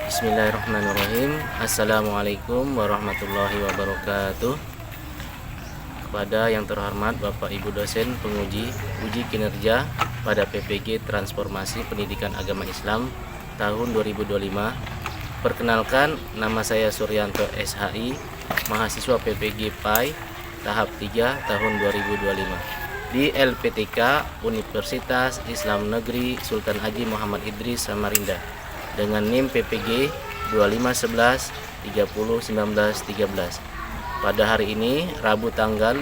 Bismillahirrahmanirrahim. Assalamualaikum warahmatullahi wabarakatuh. Kepada yang terhormat Bapak Ibu dosen penguji uji kinerja pada PPG Transformasi Pendidikan Agama Islam tahun 2025. Perkenalkan, nama saya Suryanto SHI, mahasiswa PPG PAI tahap 3 tahun 2025 di LPTK Universitas Islam Negeri Sultan Haji Muhammad Idris Samarinda dengan NIM PPG 2511 30 19 13. Pada hari ini, Rabu tanggal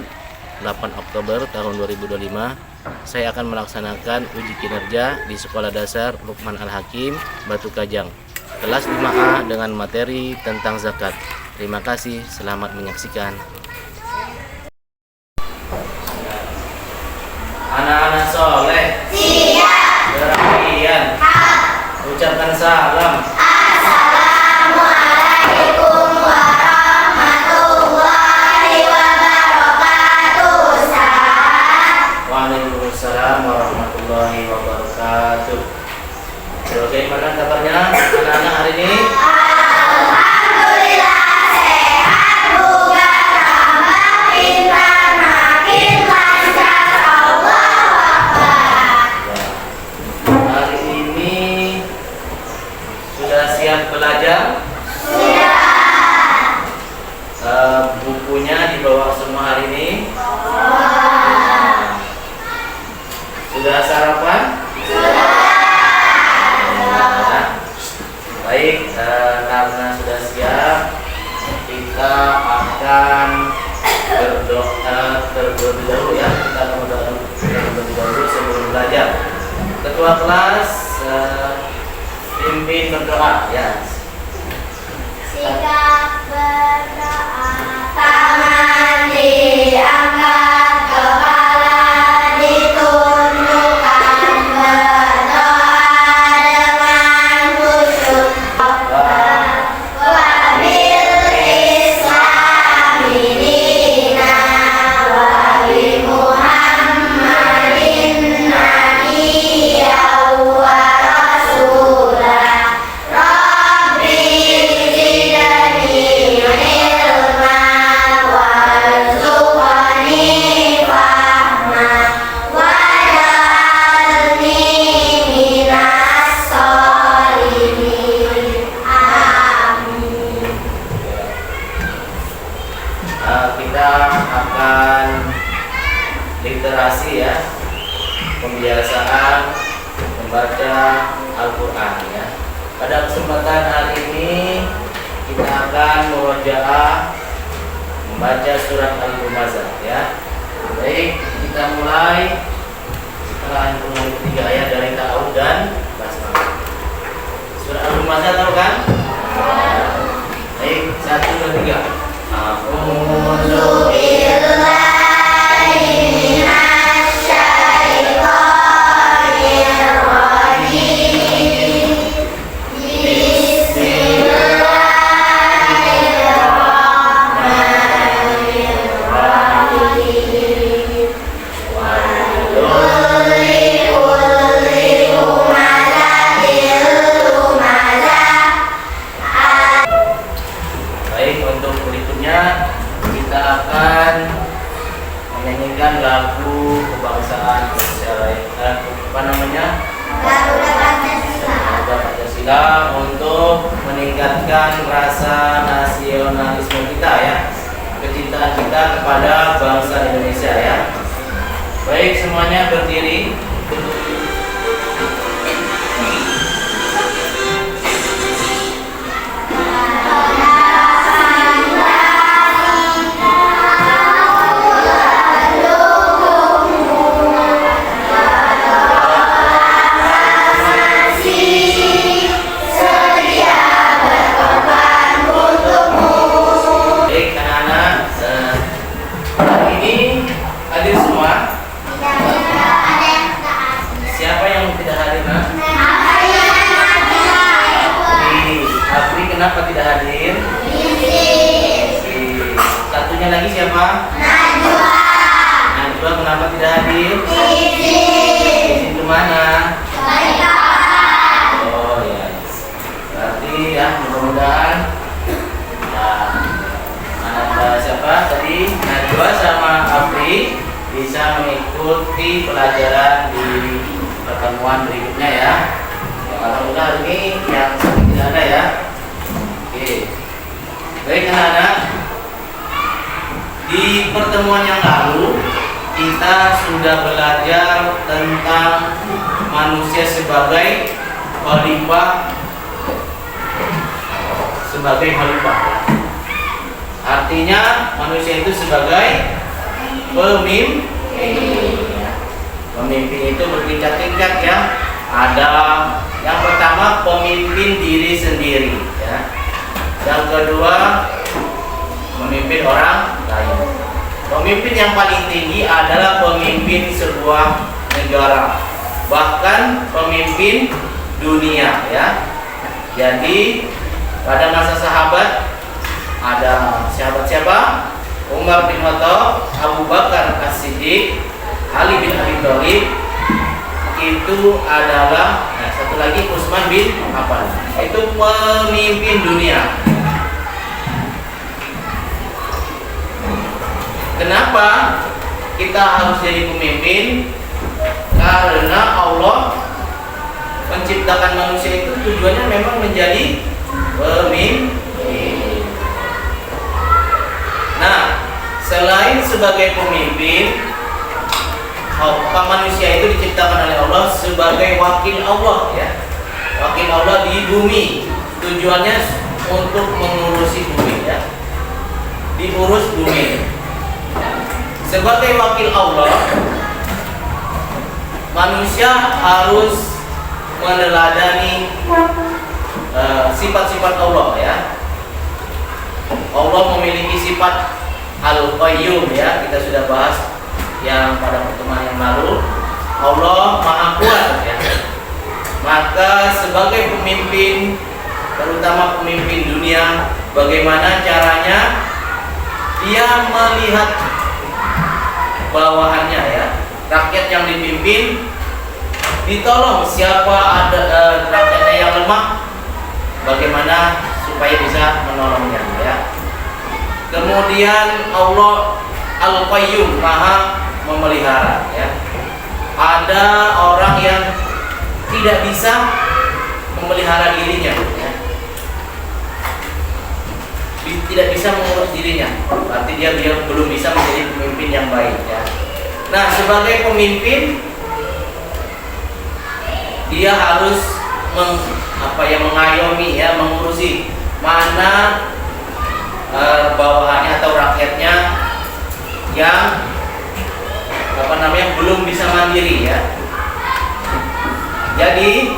8 Oktober tahun 2025, saya akan melaksanakan uji kinerja di Sekolah Dasar Lukman Al-Hakim, Batu Kajang, kelas 5A dengan materi tentang zakat. Terima kasih, selamat menyaksikan. Anak-anak soleh, siap. Perhatian, ucapkan salam. Assalamualaikum warahmatullahi wabarakatuh. Waalaikumsalam warahmatullahi wabarakatuh. Bagaimana kabarnya anak-anak hari ini? Alhamdulillah sehat, bugar, tambah pintar, makin lancar. Allahu Akbar. Hari ini sudah siap belajar? Sudah. Bukunya dibawa semua hari ini? Sudah sarapan? Sudah. Baik, karena sudah siap, kita akan berdoa terlebih dahulu ya. Kita akan berdoa terlebih dahulu sebelum belajar. Ketua kelas pimpin berdoa ya. Sikap berdoa, tangan diangkat, kepala ditundukkan, berdoa dengan khusyuk. Wabil Islami dina, wa bi Muhammadin nabiyyan wa rasulah. Rabbi zidni ilman warzuqni fahman waj'alni minas sholihin. Amin. Kita akan literasi ya, pembiasaan membaca Al-Quran ya. Pada kesempatan hari ini kita akan murojaah membaca surat Al-Humazah ya. Baik, kita mulai setelah 43 ayat dari ta'awud dan basmalah. Surat Al-Humazah tahu kan? Baik, 1 2 3. A'udzu billahi minasy syaithanir rajim. Bismillahirrahmanirrahim. Baik, untuk berikutnya kita akan menyanyikan lagu kebangsaan Garuda Pancasila. Pancasila untuk meningkatkan rasa nasionalisme kita ya, kecintaan kita kepada bangsa Indonesia ya. Baik, semuanya berdiri. Baik anak-anak, hari ini hadir semua. Tidak ada yang ini ya, mudah-mudahan anak siapa tadi Najwa sama Afri bisa mengikuti pelajaran di pertemuan berikutnya ya. Alhamdulillah ini yang tidak ada ya. Oke. Baik anak-anak, di pertemuan yang lalu kita sudah belajar tentang manusia sebagai khalifah. Artinya manusia itu sebagai pemimpin. Pemimpin itu bertingkat-tingkat ya. Ada yang pertama pemimpin diri sendiri ya. Yang kedua memimpin orang lain. Pemimpin yang paling tinggi adalah pemimpin sebuah negara, bahkan pemimpin dunia ya. Jadi pada masa sahabat ada sahabat siapa? Umar bin Khattab, Abu Bakar As-Siddiq, Ali bin Abi Thalib, itu adalah satu lagi Utsman bin Affan. Itu pemimpin dunia. Kenapa kita harus jadi pemimpin? Karena Allah menciptakan manusia itu tujuannya memang menjadi pemimpin. Nah, selain sebagai pemimpin, manusia itu diciptakan oleh Allah sebagai wakil Allah ya. Wakil Allah di bumi. Tujuannya untuk mengurusi bumi ya. Diurus bumi. Sebagai wakil Allah, manusia harus meneladani sifat-sifat Allah ya. Allah memiliki sifat Al-Qayyum ya, kita sudah bahas yang pada pertemuan yang lalu. Allah Maha Kuat ya. Maka sebagai pemimpin, terutama pemimpin dunia, bagaimana caranya dia melihat bawahannya ya, rakyat yang dipimpin ditolong. Siapa ada rakyatnya yang lemah, bagaimana supaya bisa menolongnya ya. Kemudian Allah Al-Qayyum, Maha memelihara ya. Ada orang yang tidak bisa memelihara dirinya ya. Tidak bisa mengurus dirinya, berarti dia belum bisa menjadi pemimpin yang baik ya. Nah, sebagai pemimpin dia harus mengayomi ya, mengurusi mana bawahannya atau rakyatnya yang belum bisa mandiri ya. Jadi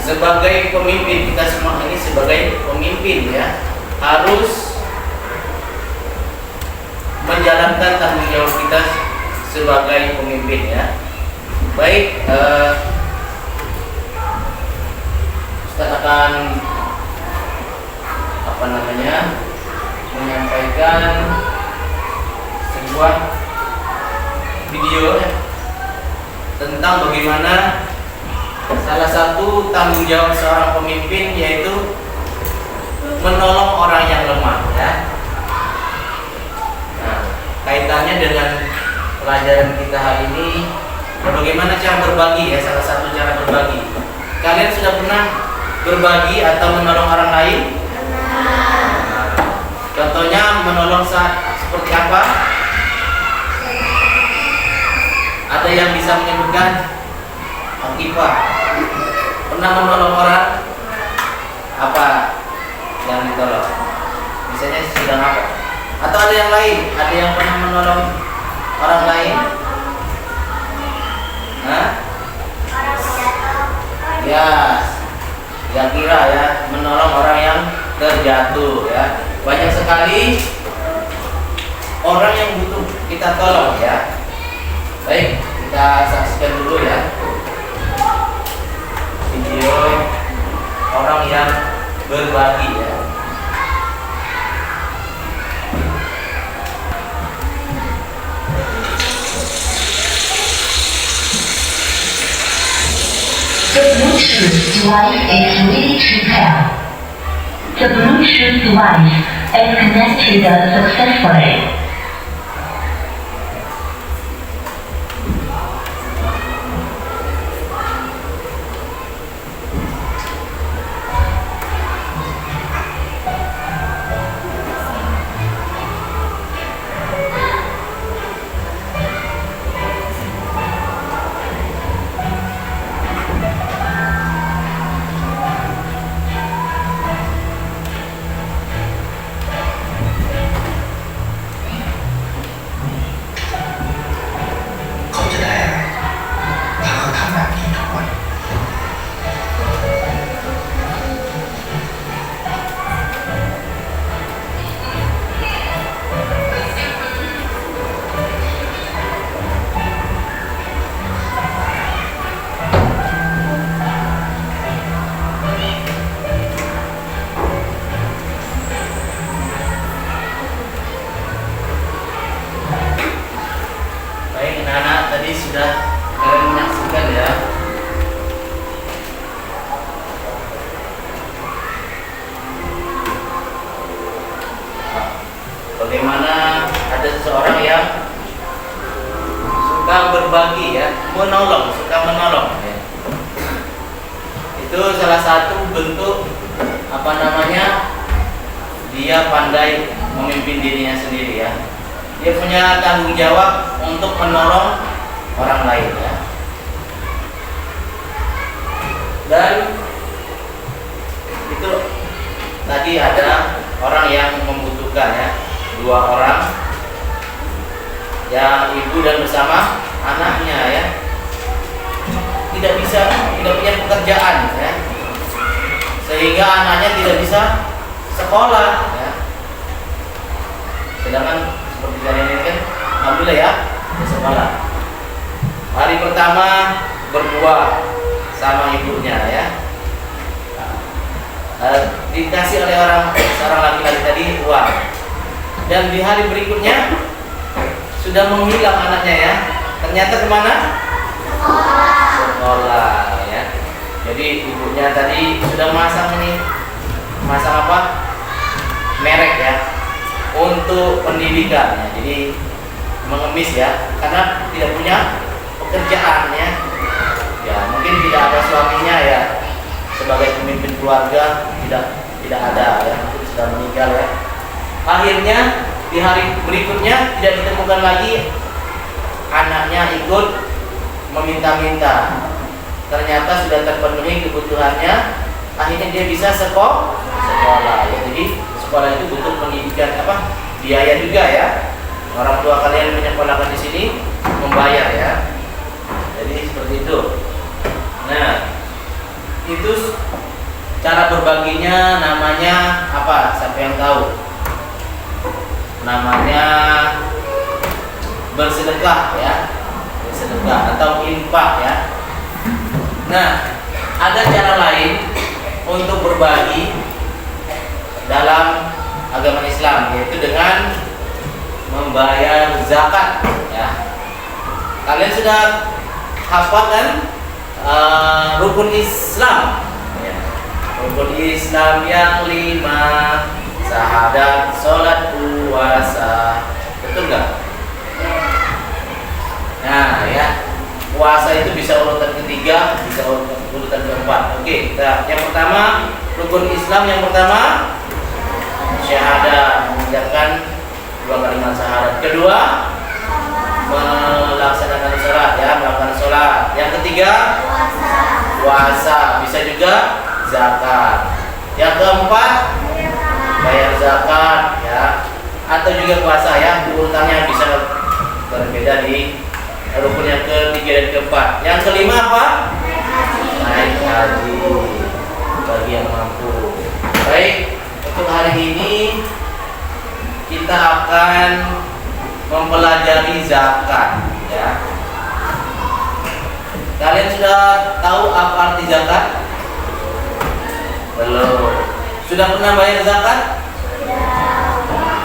sebagai pemimpin, kita semua ini sebagai pemimpin ya, harus menjalankan tanggung jawab kita sebagai pemimpin ya. Baik, Ustaz akan menyampaikan sebuah video ya, tentang bagaimana salah satu tanggung jawab seorang pemimpin yaitu menolong orang yang lemah ya. Nah, kaitannya dengan pelajaran kita hari ini, bagaimana cara berbagi ya, salah satu cara berbagi. Kalian sudah pernah berbagi atau menolong orang lain? Contohnya menolong seperti apa? Ada yang bisa menyebutkan? Akifah, pernah menolong orang? Apa yang ditolong? Misalnya sedang apa? Atau ada yang lain? Ada yang pernah menolong orang lain? Ya, kira ya, menolong orang yang terjatuh ya. Banyak sekali orang yang butuh kita tolong ya. Baik, kita saksikan dulu ya video orang yang berbagi ya. Muslim Bluetooth device is ready to pair. The Bluetooth device is connected successfully. Baik anak-anak, tadi sudah kalian menyaksikan ya bagaimana ada seseorang yang suka berbagi ya, suka menolong ya. Itu salah satu bentuk dia pandai memimpin dirinya sendiri ya. Dia punya tanggung jawab untuk menolong orang lain ya. Dan itu tadi ada orang yang membutuhkan ya, 2 orang ya, ibu dan bersama anaknya ya, tidak punya pekerjaan ya, sehingga anaknya tidak bisa sekolah ya. Sedangkan seperti kalian ini kan, alhamdulillah ya, di sekolah. Hari pertama berbuah sama ibunya ya, dikasih oleh seorang laki-laki tadi uang, dan di hari berikutnya sudah menghilang anaknya ya. Ternyata kemana? Sekolah ya. Jadi ibunya tadi sudah masang apa? Merek ya, untuk pendidikan ya. Jadi mengemis ya, karena tidak punya pekerjaan ya. Ya mungkin tidak ada suaminya ya, sebagai pemimpin keluarga tidak ada ya, mungkin sudah meninggal ya. Akhirnya di hari berikutnya tidak ditemukan lagi anaknya ikut meminta-minta. Ternyata sudah terpenuhi kebutuhannya. Akhirnya dia bisa sekolah ya. Jadi sekolah itu butuh pendidikan biaya juga ya. Orang tua kalian menyekolahkan di sini membayar ya. Jadi seperti itu. Nah, itu cara berbaginya namanya apa? Siapa yang tahu? Namanya bersedekah ya, bersedekah atau infak ya. Nah, ada cara lain untuk berbagi dalam agama Islam, yaitu dengan membayar zakat ya. Kalian sudah hafal kan rukun Islam ya. Rukun Islam yang 5, syahadat, sholat, puasa, betul nggak? Nah ya, puasa itu bisa urutan ketiga, bisa urutan keempat. Oke, yang pertama rukun Islam yang pertama syahadat, mengucapkan 2 kalimat syahadat. Kedua, melaksanakan sholat ya, melakukan sholat. Yang ketiga, puasa, bisa juga zakat. Yang keempat, bayar zakat ya, atau juga puasa ya. Urutannya bisa berbeda di rukun yang ketiga dan keempat. Yang kelima apa? Naik haji bagi yang mampu. Baik, untuk hari ini kita akan mempelajari zakat ya. Kalian sudah tahu apa arti zakat? Belum. Sudah pernah bayar zakat?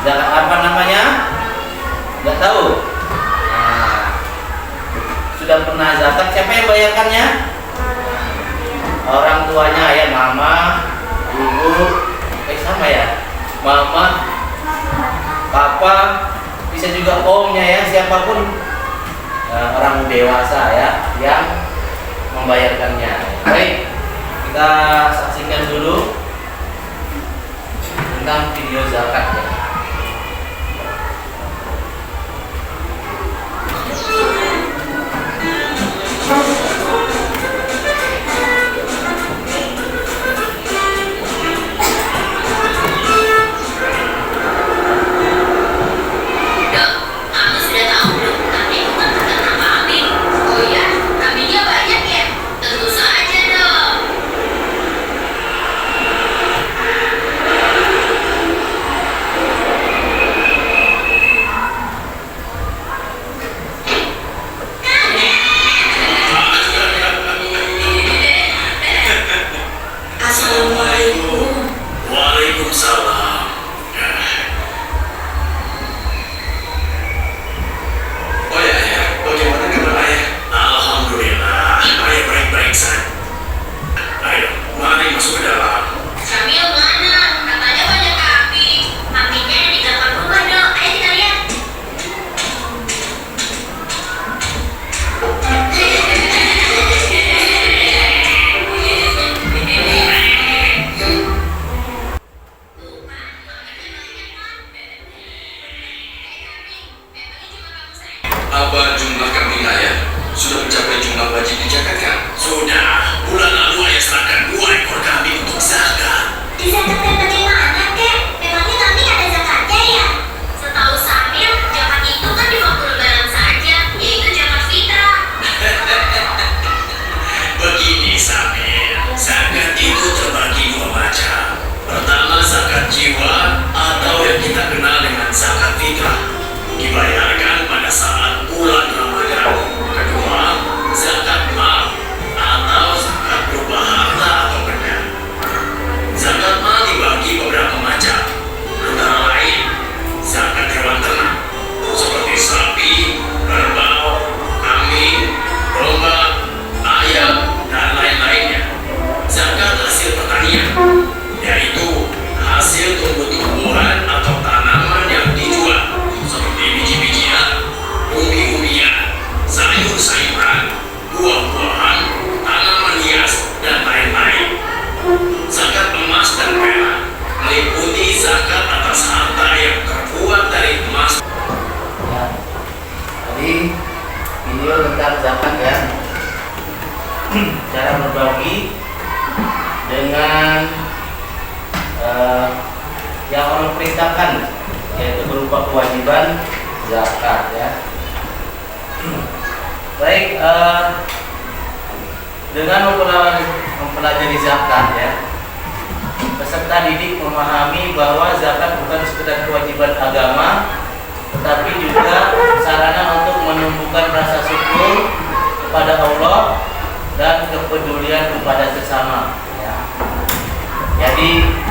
Zakat apa namanya? Enggak tahu. Nah, sudah pernah zakat, siapa yang bayarkannya? orang tuanya ya, mama, ibu, sama ya, mama, papa, bisa juga omnya ya, siapapun orang dewasa ya yang membayarkannya. Baik, kita saksikan dulu tentang video zakat ya. Waalaikumsalam. Oh ya, ayah, bagaimana kabar ayah? Alhamdulillah, ayah baik-baik saja. Ayo, mari masuk ke dalam. Sambil mana? Katanya banyak kambing. Kambingnya di belakang rumah dong. Ayo kita lihat. Apa jumlah kambing ayah sudah mencapai jumlah wajib di zakat kan? Sudah, bulan lalu ayah serahkan 2 ekor kambing untuk zakat. Dizakatkan bagaimana, Kek? Memangnya kambing ada zakatnya ya? Setahu Samir, zakat itu kan di waktu lebaran saja, yaitu zakat fitrah. Begini Samir, zakat itu terbagi 2 macam. Pertama zakat jiwa atau yang kita kenal dengan zakat fitrah, dibayarkan pada saat bulan Ramadan. Kedua, zakat mal atau zakat berupa harta atau benda. Zakat mal dibagi beberapa macam, antara lain zakat hewan ternak seperti sapi, kerbau, kambing, domba, ayam, dan lain-lainnya. Zakat hasil pertanian, yaitu hasil tumbuh-tumbuhan atau tanaman yang dijual seperti biji-bijian, umbi-umbian, sayur-sayuran, buah-buahan, tanaman hias, dan lain-lain. Zakat emas dan perak meliputi zakat atas harta yang terbuat dari emas. Ya. Tadi video tentang zakat ya, cara berbagi dengan yang Allah perintahkan, yaitu berupa kewajiban zakat ya. Baik, dengan mempelajari zakat ya, peserta didik memahami bahwa zakat bukan sekedar kewajiban agama, tetapi juga sarana untuk menumbuhkan rasa syukur kepada Allah dan kepedulian kepada sesama ya. Jadi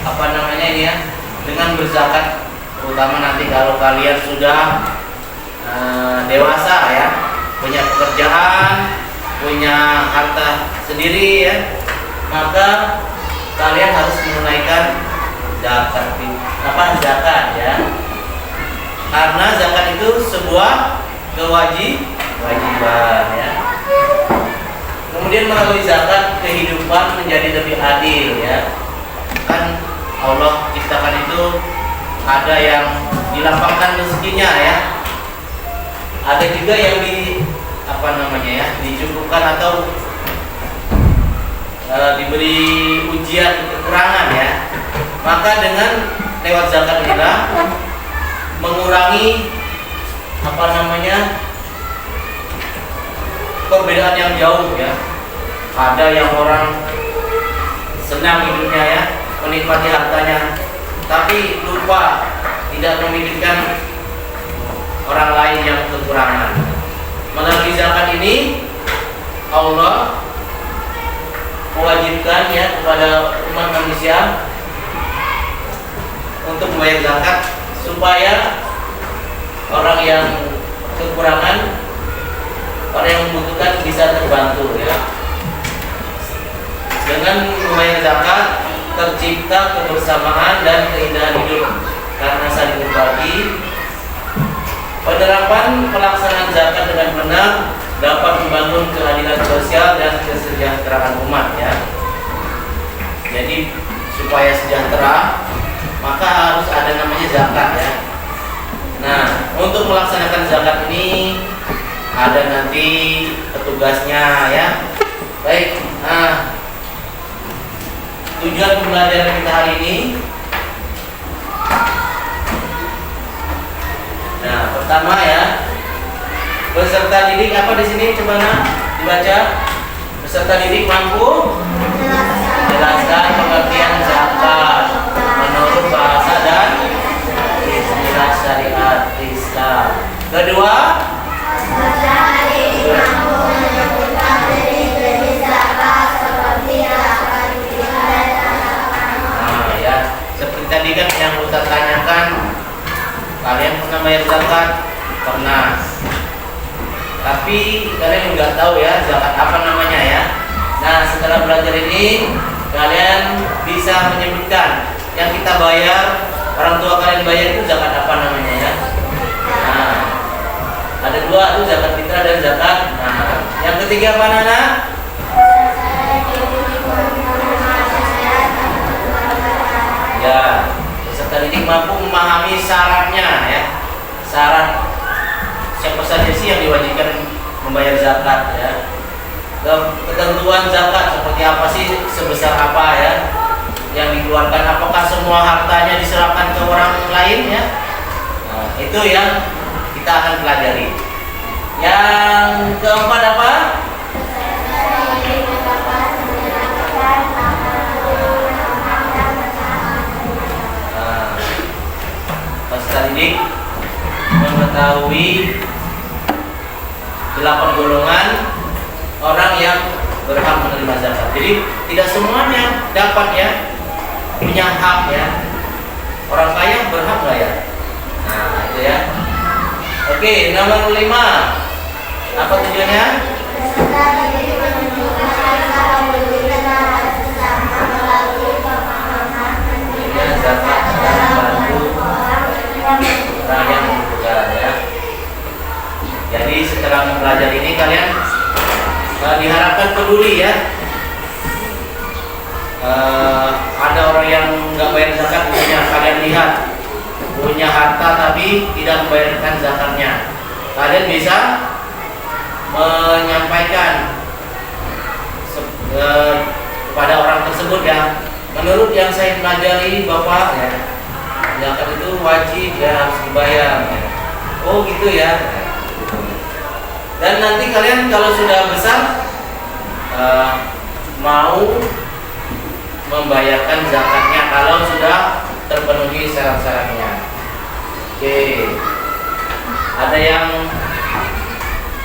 apa namanya ini ya, dengan berzakat, terutama nanti kalau kalian sudah dewasa ya, punya pekerjaan, punya harta sendiri ya, maka kalian harus menunaikan zakat ya, karena zakat itu sebuah kewajiban ya. Kemudian melalui zakat kehidupan menjadi lebih adil ya, kan Allah ciptakan itu ada yang dilapangkan rezekinya ya, ada juga yang dicukupkan atau diberi ujian kekurangan ya. Maka dengan lewat zakat inilah mengurangi perbedaan yang jauh ya. Ada yang orang senang hidupnya ya, menikmati hartanya, tapi lupa tidak memikirkan orang lain yang kekurangan. Melalui zakat ini Allah mewajibkan ya kepada umat manusia untuk membayar zakat supaya orang yang kekurangan orang yang membutuhkan bisa terbantu ya. Dengan membayar zakat tercipta kebersamaan dan keindahan hidup karena saling berbagi. Penerapan pelaksanaan zakat dengan benar dapat membangun keadilan sosial dan kesejahteraan umat ya. Jadi supaya sejahtera maka harus ada namanya zakat ya. Nah, untuk melaksanakan zakat ini ada nanti petugasnya ya. Baik. Nah, tujuan pembelajaran kita hari ini. Nah, pertama ya, peserta didik apa di sini coba dibaca. Peserta didik mampu menjelaskan pengertian zakat menurut bahasa dan istilah syariat Islam. Kedua, seperti tadi kan yang Ustaz tanyakan, kalian pernah bayar zakat? Pernah. Tapi kalian nggak tahu ya zakat apa namanya ya. Nah, setelah belajar ini kalian bisa menyebutkan yang kita bayar, orang tua kalian bayar itu zakat apa namanya ya. Nah, ada dua tuh, zakat fitrah dan zakat. Nah, yang ketiga apa Nana? Ya, peserta didik mampu memahami syaratnya ya. Syarat siapa saja sih yang diwajibkan membayar zakat ya. Ketentuan zakat seperti apa sih, sebesar apa ya yang dikeluarkan, apakah semua hartanya diserahkan ke orang lain ya. Nah, itu yang kita akan pelajari. Yang keempat apa? Peserta didik mengetahui 8 golongan orang yang berhak menerima zakat. Jadi tidak semuanya dapat ya, punya hak ya. Orang kaya berhak nggak ya? Nah itu ya. Oke, nomor 5. Apa tujuannya? Ya, zakat adalah membantu orang yang membutuhkan ya. Jadi setelah mempelajari ini kalian diharapkan peduli ya. Ada orang yang nggak bayar zakat, punya kalian lihat punya harta tapi tidak membayarkan zakatnya, kalian bisa menyampaikan kepada orang tersebut ya. Menurut yang saya pelajari Bapak ya, zakat itu wajib ya, harus dibayar ya. Oh gitu ya. Dan nanti kalian kalau sudah besar mau membayarkan zakatnya kalau sudah terpenuhi syarat-syaratnya. Oke. Ada yang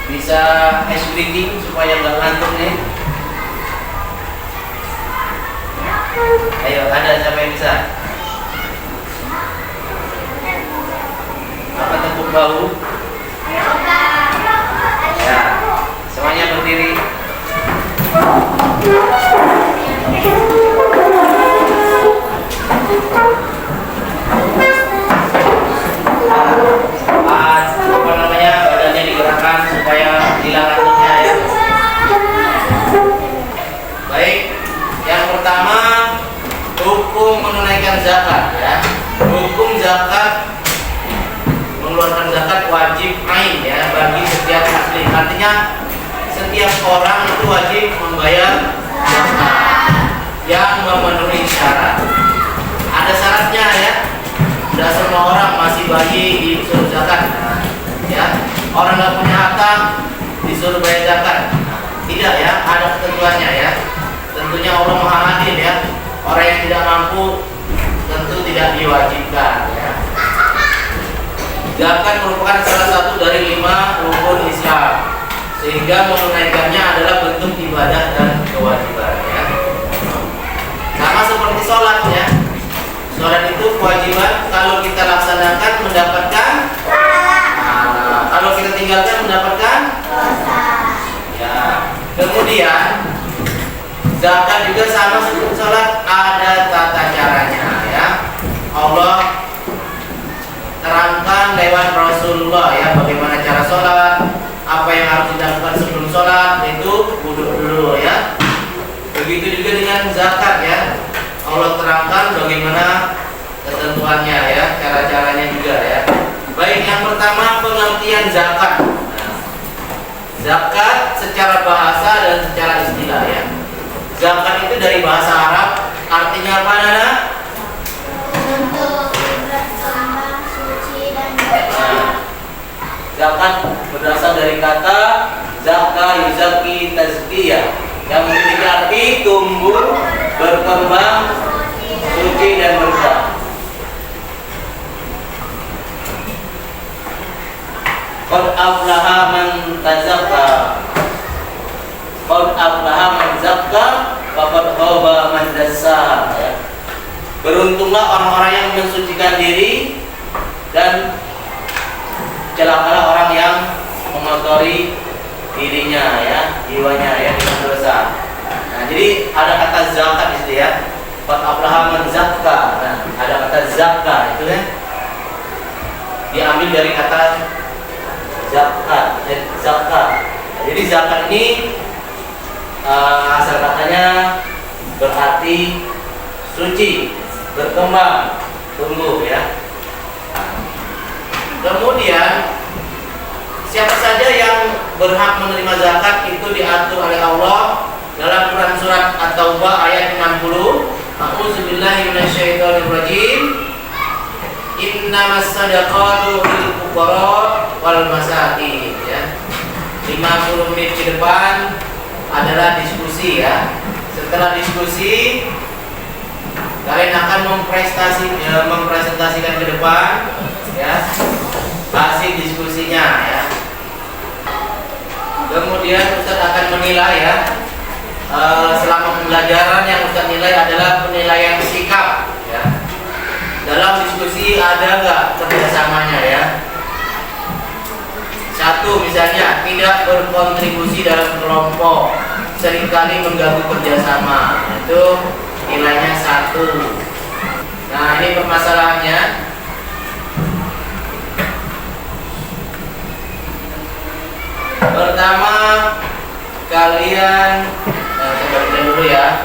bisa ice breathing supaya nggak ngantuk nih? Ayo, ada siapa yang bisa? Apa tepuk bahu? Ya, semuanya berdiri. Apa namanya, badannya digerakkan supaya hilang ngantuknya ya. Baik, yang pertama hukum menunaikan zakat ya. Hukum zakat, mengeluarkan zakat wajib ain ya bagi setiap muslim. Artinya setiap orang itu wajib membayar zakat yang memenuhi syarat. Ada syaratnya ya. Tidak semua orang masih bayi disuruh zakat. Nah, ya, orang nggak punya harta disuruh bayar zakat. Nah, tidak ya, ada ketentuannya ya. Tentunya Allah Maha Adil ya. Orang yang tidak mampu tentu tidak diwajibkan ya. Zakat merupakan salah satu dari 5 rukun Islam, sehingga menunaikannya adalah bentuk ibadah dan kewajiban ya. Sama seperti sholat ya. Sholat itu kewajiban, kalau kita laksanakan mendapatkan pahala, kalau kita tinggalkan mendapatkan dosa. Kemudian zakat juga sama seperti sholat, ada tata caranya ya. Allah terangkan lewat Rasulullah ya bagaimana cara sholat, apa yang harus dilakukan sebelum sholat, itu wudhu dulu ya. Begitu juga dengan zakat ya, Allah terangkan bagaimana ketentuannya ya, cara-caranya juga ya. Baik, yang pertama pengertian zakat. Nah, zakat secara bahasa dan secara istilah ya. Zakat itu dari bahasa Arab, artinya apa Nana? Untuk berkembang, suci dan Zakat berasal dari kata zaka yuzaki tazkiyah yang memiliki arti tumbuh, berkembang, suci dan berkah. Qad aflaha man tazakka. Qad aflaha man zakka wa qad khaba man dassaha ya. Beruntunglah orang-orang yang mensucikan diri dan celakalah orang yang mengotori dirinya ya, jiwanya ya dengan dosa. Nah, jadi ada kata zakat di situ ya. Qad aflaha man zakka. Nah, ada kata zakka itu ya. Diambil dari kata zakat, zakat. Jadi zakat ini asal katanya berarti suci, berkembang, tumbuh ya. Kemudian siapa saja yang berhak menerima zakat itu diatur oleh Allah dalam Quran surat At-Taubah ayat 60. A'udzubillahi minasyaitonirrajim. Innamas sadaqatu lil fuqara wal masakin ya. 50 menit ke depan adalah diskusi ya. Setelah diskusi kalian akan mempresentasikan ke depan ya hasil diskusinya ya. Kemudian Ustaz akan menilai ya. Selama pembelajaran yang Ustaz nilai adalah penilaian sikap ya. Dalam diskusi ada nggak kerjasamanya ya? Satu misalnya tidak berkontribusi dalam kelompok, seringkali mengganggu kerjasama, itu nilainya 1. Nah ini permasalahannya. Pertama kalian, coba kita dulu ya.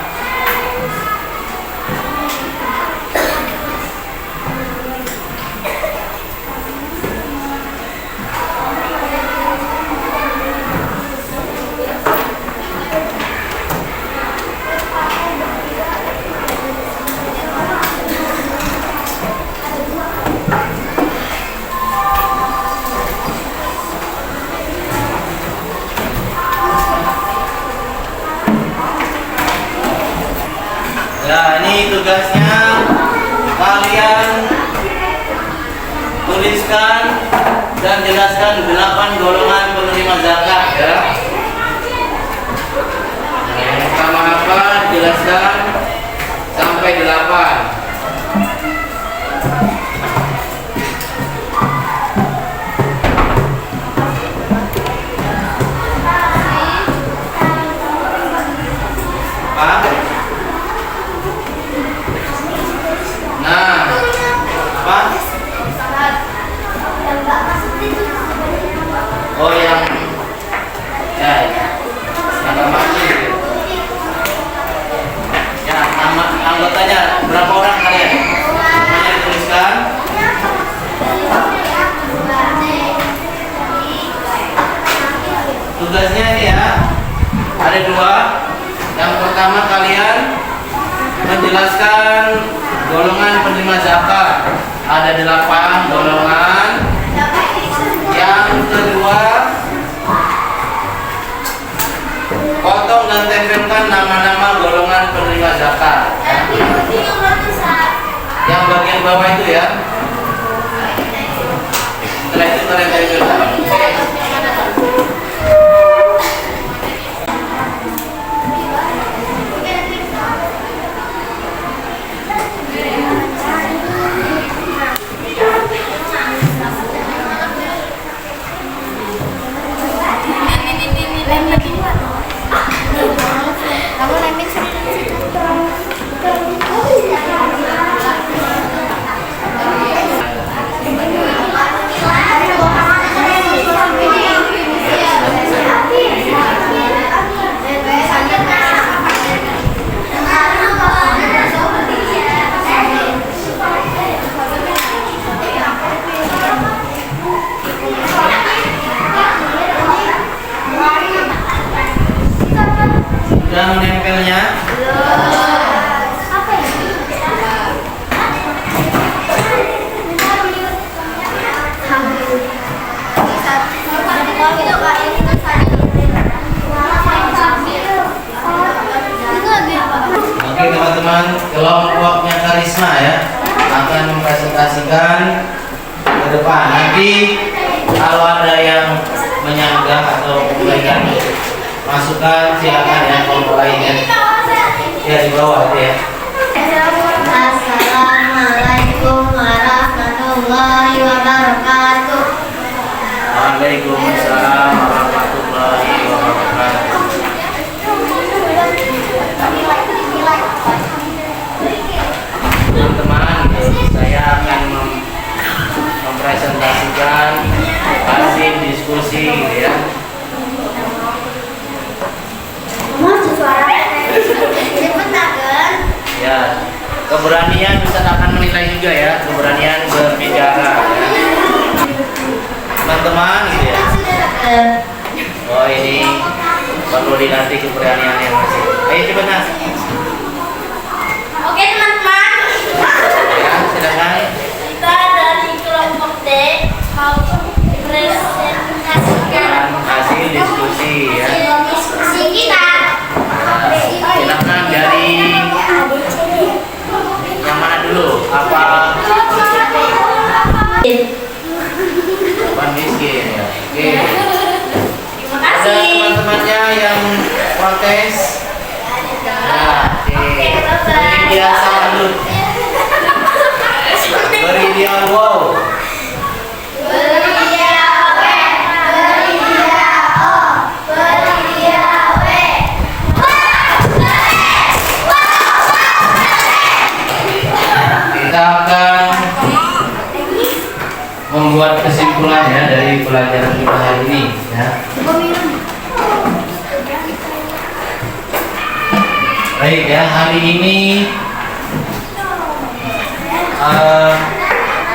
Nah ini tugasnya kalian tuliskan dan jelaskan 8 golongan penerima zakat ya. Nah, yang pertama apa? Jelaskan sampai 8. Nah, apa? Oh yang ya, nama masjid. Ya, nama anggotanya berapa orang kalian? Namanya dituliskan. Tugasnya ini ya, ada 2. Yang pertama kalian menjelaskan golongan penerima zakat, ada 8 golongan. Yang kedua, potong dan tempelkan nama-nama golongan penerima zakat ya. Yang bagian bawah itu ya. Setelah itu kalian tempelkan. Sudah menempelnya? Oke teman-teman, kelompoknya Karisma ya akan mempresentasikan ke depan. Nanti kalau ada yang menyanggah atau memberikan masukan silakan ya, kelompok lainnya ya di bawah itu ya. Assalamualaikum warahmatullahi wabarakatuh. Waalaikumsalam warahmatullahi wabarakatuh. Teman-teman, saya akan mempresentasikan hasil diskusi gitu ya. Ya, keberanian Ustaz akan menilai juga ya, keberanian berbicara ya. Teman-teman gitu ya. Oh ini perlu dilatih keberaniannya masih. Ayo coba Nas. Oke teman-teman, Ya, silakan. kita dari kelompok D mau presentasikan Hasil diskusi ya. diskusi kita. Silakan dari yang mana dulu? Apa miskin ya? Oke. Terima Ada kasih. teman-temannya yang protes? Ya, oke. Beri dia salut. Beri dia wow. Kita akan membuat kesimpulan ya dari pelajaran kita hari ini ya. Baik ya, hari ini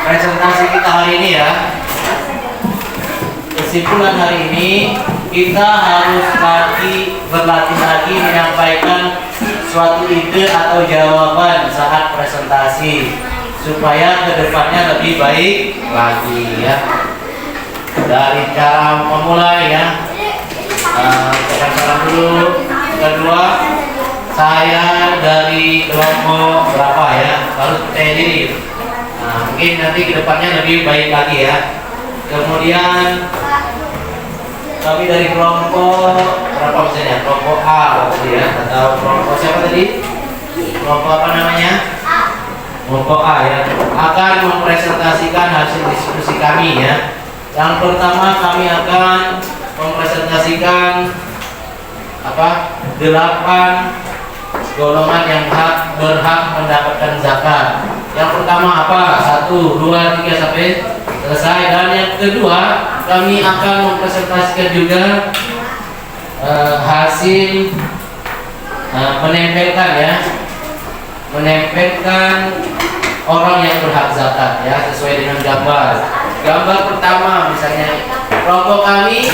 presentasi kita hari ini ya. Kesimpulan hari ini kita harus berlatih lagi menyampaikan suatu ide atau jawaban saat presentasi supaya kedepannya lebih baik lagi ya. Dari cara memulai ya, kita salam dulu. Kedua, saya dari kelompok berapa ya, harus percaya diri. Nah, mungkin nanti kedepannya lebih baik lagi ya. Kemudian kami dari kelompok berapa misalnya, kelompok A ya, atau kelompok siapa tadi? Kelompok apa namanya? Kelompok A ya, akan mempresentasikan hasil diskusi kami ya. Yang pertama kami akan mempresentasikan 8 golongan yang berhak mendapatkan zakat. Yang pertama apa? 1, 2, 3 sampai selesai. Dan yang kedua kami akan mempresentasikan juga hasil menempelkan orang yang berhak zakat ya, sesuai dengan gambar. Gambar pertama misalnya kelompok kami,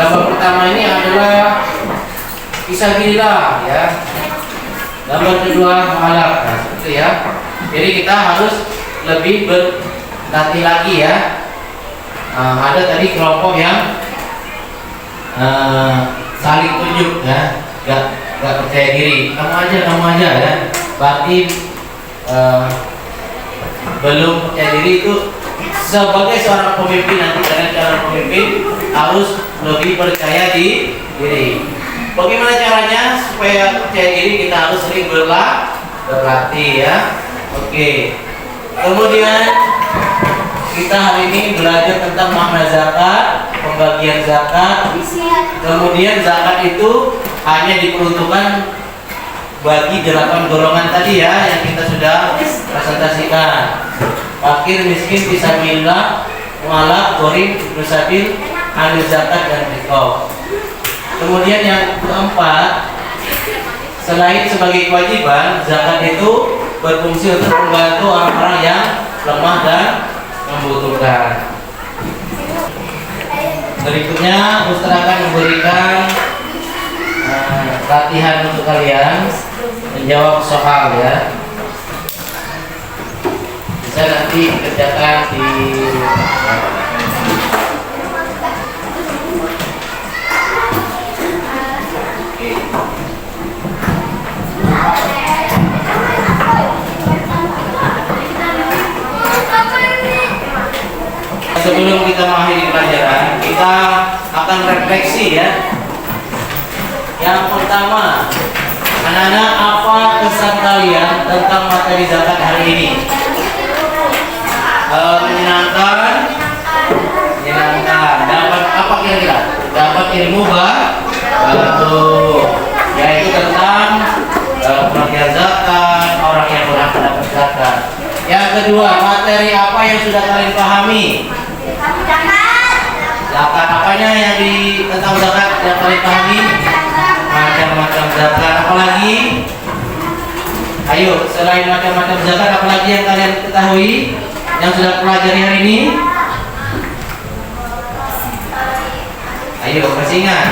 gambar pertama ini adalah fisabilillah ya. Gambar kedua mu'alaf. Nah, seperti ya. Jadi kita harus lebih berlatih lagi ya. Ada tadi kelompok yang saling tunjuk ya, gak percaya diri. Kamu aja ya. Berarti belum percaya diri itu. Sebagai seorang pemimpin nanti, kalian calon pemimpin harus lebih percaya diri. Bagaimana caranya supaya percaya diri? Kita harus sering berlatih ya. Oke. Kemudian kita hari ini belajar tentang makna zakat, pembagian zakat. Kemudian zakat itu hanya diperuntukkan bagi 8 golongan tadi ya, yang kita sudah presentasikan. Fakir, miskin, fisabilillah, mu'alaf, gharib, ibnu sabil, ahli zakat dan riqab. Kemudian yang keempat, selain sebagai kewajiban, zakat itu berfungsi untuk membantu orang-orang yang lemah dan membutuhkan. Berikutnya Ustaz akan memberikan latihan untuk kalian menjawab soal ya. Bisa nanti kerjakan di Sebelum kita mengakhiri pelajaran, kita akan refleksi ya. Yang pertama, anak-anak, apa kesan kalian tentang materi zakat hari ini? Menyenangkan? Menyenangkan. Dapat apa kira-kira? Dapat ilmu baru, yaitu tentang pembagian zakat, orang yang berhak mendapat zakat. Yang kedua, materi apa yang sudah kalian pahami? Zakat apanya yang tentang zakat yang kalian pahami? Macam-macam zakat. Apalagi? Ayo, selain macam-macam zakat, apalagi yang kalian ketahui yang sudah pelajari hari ini? Ayo, masih ingat?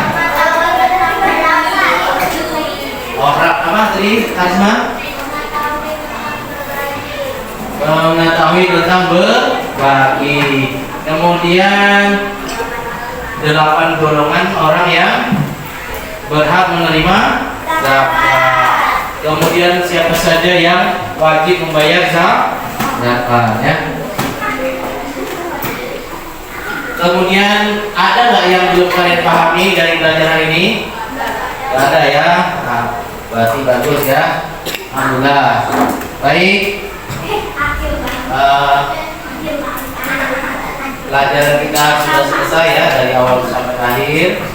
Orang apa tadi? Karisma? Mengetahui tentang berbagi. Kemudian 8 golongan orang yang berhak menerima zakat. Kemudian siapa saja yang wajib membayar zakat ya. Kemudian ada nggak yang belum kalian pahami dari pelajaran ini? Gak ada ya. Nah, berarti bagus ya. Alhamdulillah. Baik. Pelajaran kita sudah selesai ya, dari awal sampai akhir.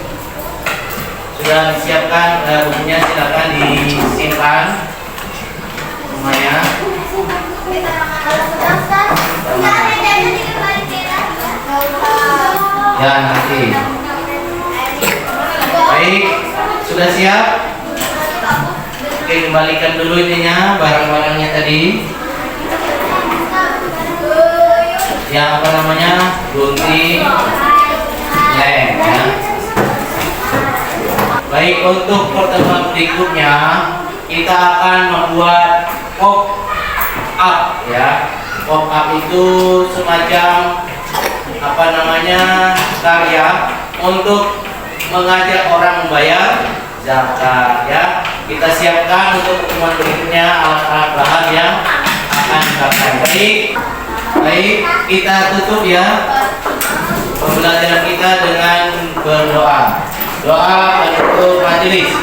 Sudah disiapkan bukunya, silakan disimpan semuanya. Ya nanti. Baik, sudah siap? Oke, kembalikan dulu ininya, barang-barangnya tadi. Yang apa namanya, gunting, lem ya. Baik, untuk pertemuan berikutnya kita akan membuat pop up ya. Pop up itu semacam apa namanya, karya untuk mengajak orang membayar zakat ya. Kita siapkan untuk pertemuan berikutnya alat-alat bahan yang akan dipakai. Baik, kita tutup ya pembelajaran kita dengan berdoa. Doa penutup majelis.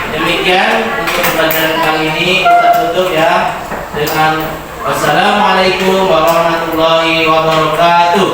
Demikian untuk pembelajaran kali ini, kita tutup ya dengan wassalamualaikum warahmatullahi wabarakatuh.